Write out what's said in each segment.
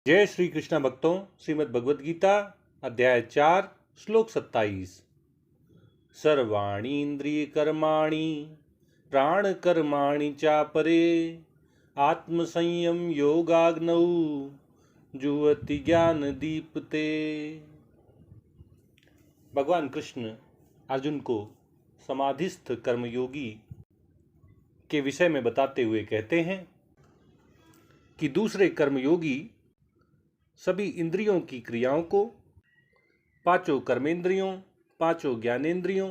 जय श्री कृष्ण भक्तों, श्रीमद् भगवद गीता अध्याय 4 श्लोक 27। सर्वाणि इंद्रिय कर्माणि प्राण कर्माणि चापरे आत्मसंयम योगाग्नौ जुह्वति ज्ञान दीप्ते। भगवान कृष्ण अर्जुन को समाधिस्थ कर्मयोगी के विषय में बताते हुए कहते हैं कि दूसरे कर्मयोगी सभी इंद्रियों की क्रियाओं को, पांचों कर्मेंद्रियों, पांचों ज्ञानेंद्रियों,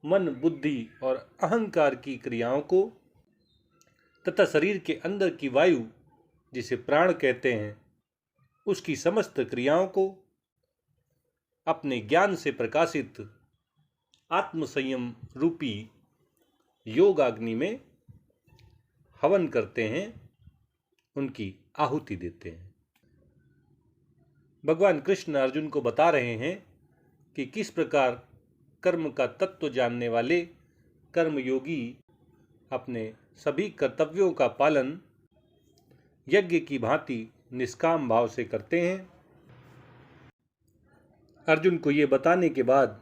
मन, बुद्धि और अहंकार की क्रियाओं को तथा शरीर के अंदर की वायु जिसे प्राण कहते हैं उसकी समस्त क्रियाओं को अपने ज्ञान से प्रकाशित आत्मसंयम रूपी योगाग्नि में हवन करते हैं, उनकी आहुति देते हैं। भगवान कृष्ण अर्जुन को बता रहे हैं कि किस प्रकार कर्म का तत्व जानने वाले कर्मयोगी अपने सभी कर्तव्यों का पालन यज्ञ की भांति निष्काम भाव से करते हैं। अर्जुन को ये बताने के बाद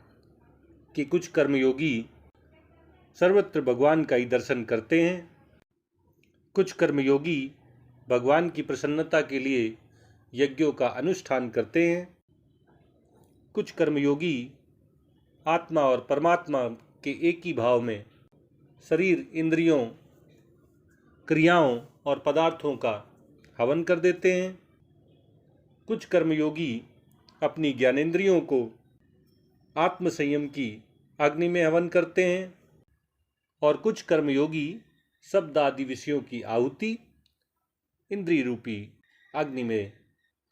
कि कुछ कर्मयोगी सर्वत्र भगवान का ही दर्शन करते हैं, कुछ कर्मयोगी भगवान की प्रसन्नता के लिए यज्ञों का अनुष्ठान करते हैं, कुछ कर्मयोगी आत्मा और परमात्मा के एक ही भाव में शरीर, इंद्रियों, क्रियाओं और पदार्थों का हवन कर देते हैं, कुछ कर्मयोगी अपनी ज्ञानेंद्रियों को आत्मसंयम की अग्नि में हवन करते हैं और कुछ कर्मयोगी शब्द आदि विषयों की आहुति इंद्रिय रूपी अग्नि में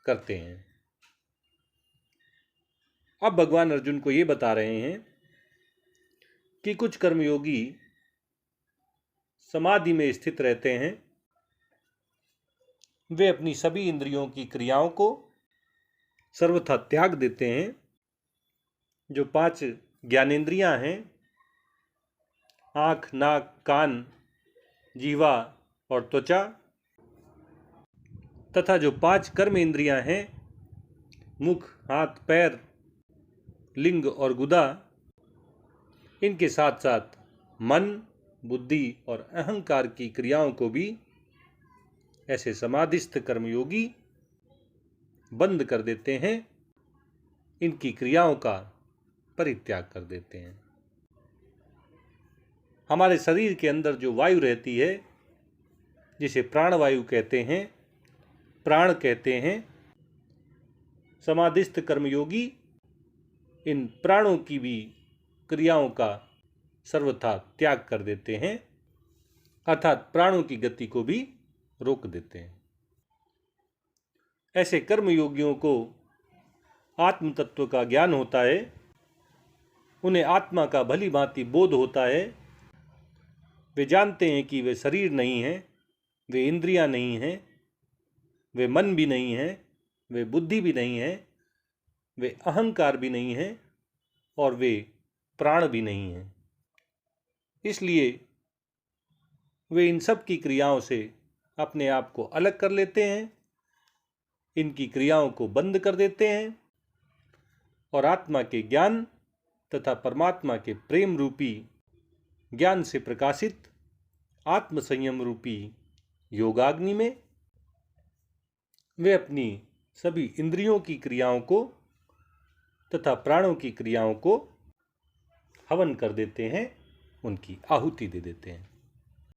करते हैं। अब भगवान अर्जुन को ये बता रहे हैं कि कुछ कर्मयोगी समाधि में स्थित रहते हैं, वे अपनी सभी इंद्रियों की क्रियाओं को सर्वथा त्याग देते हैं। जो 5 ज्ञानेंद्रियां हैं, आँख, नाक, कान, जीवा और त्वचा, तथा जो 5 कर्म इंद्रियां हैं, मुख, हाथ, पैर, लिंग और गुदा, इनके साथ साथ मन, बुद्धि और अहंकार की क्रियाओं को भी ऐसे समाधिस्थ कर्मयोगी बंद कर देते हैं, इनकी क्रियाओं का परित्याग कर देते हैं। हमारे शरीर के अंदर जो वायु रहती है, जिसे प्राणवायु कहते हैं, प्राण कहते हैं, समाधिस्थ कर्मयोगी इन प्राणों की भी क्रियाओं का सर्वथा त्याग कर देते हैं, अर्थात प्राणों की गति को भी रोक देते हैं। ऐसे कर्मयोगियों को आत्म तत्व का ज्ञान होता है, उन्हें आत्मा का भली भांति बोध होता है। वे जानते हैं कि वे शरीर नहीं हैं, वे इंद्रियां नहीं हैं, वे मन भी नहीं है, वे बुद्धि भी नहीं है, वे अहंकार भी नहीं है और वे प्राण भी नहीं है। इसलिए वे इन सब की क्रियाओं से अपने आप को अलग कर लेते हैं, इनकी क्रियाओं को बंद कर देते हैं और आत्मा के ज्ञान तथा परमात्मा के प्रेम रूपी ज्ञान से प्रकाशित आत्मसंयम रूपी योगाग्नि में वे अपनी सभी इंद्रियों की क्रियाओं को तथा प्राणों की क्रियाओं को हवन कर देते हैं, उनकी आहुति दे देते हैं।